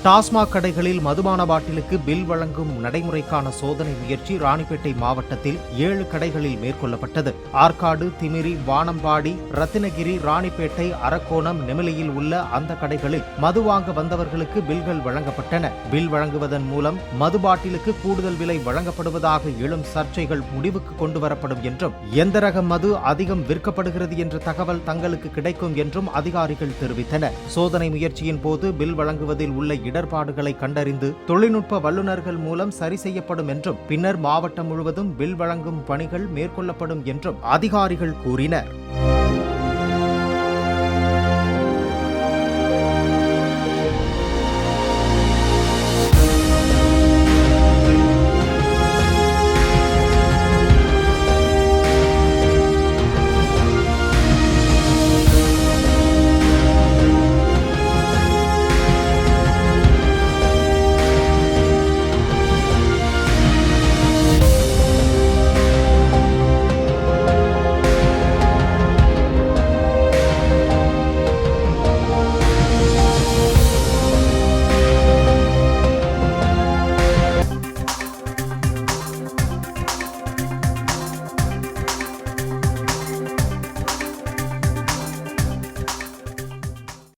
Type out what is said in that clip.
டாஸ்மாக் கடைகளில் மதுபான பாட்டிலுக்கு பில் வழங்கும் நடைமுறைக்கான சோதனை முயற்சி ராணிப்பேட்டை மாவட்டத்தில் 7 கடைகளில் மேற்கொள்ளப்பட்டது. ஆற்காடு, திமிரி, வானம்பாடி, ரத்தினகிரி, ராணிப்பேட்டை, அரக்கோணம், நெமிலியில் உள்ள அந்த கடைகளில் மது வாங்க வந்தவர்களுக்கு பில்கள் வழங்கப்பட்டன. பில் வழங்குவதன் மூலம் மது பாட்டிலுக்கு கூடுதல் விலை வழங்கப்படுவதாக எழும் சர்ச்சைகள் முடிவுக்கு கொண்டுவரப்படும் என்றும், எந்த ரக மது அதிகம் விற்கப்படுகிறது என்ற தகவல் தங்களுக்கு கிடைக்கும் என்றும் அதிகாரிகள் தெரிவித்தனர். சோதனை முயற்சியின் போது பில் வழங்குவதில் உள்ள இடர்பாடுகளை கண்டறிந்து தொழில்நுட்ப வல்லுநர்கள் மூலம் சரி செய்யப்படும் என்றும், பின்னர் மாவட்டம் முழுவதும் பில் வழங்கும் பணிகள் மேற்கொள்ளப்படும் என்றும் அதிகாரிகள் கூறினர்.